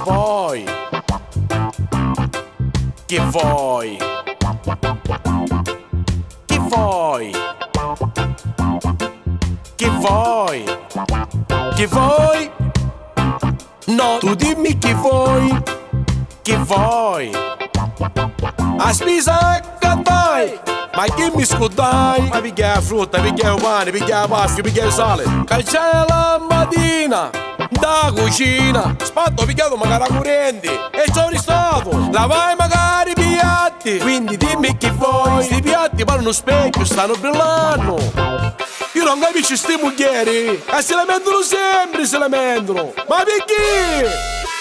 vuoi? Che vuoi? Che vuoi? Che vuoi? Che vuoi? No, tu dimmi che vuoi? Che vuoi? A spesa che vai? Ma che mi scudai? Ma picchia la frutta, picchia il pane, picchia la pasta, picchia il sale. Cancella la mattina da cucina. Spatto picchiato magari la corrente e sono ristato. Lavai magari i piatti. Quindi dimmi che vuoi. Sti piatti parlano specchio, stanno brillando. Io non capisco sti muglieri. E si lamentano sempre, si lamentano. Ma perché?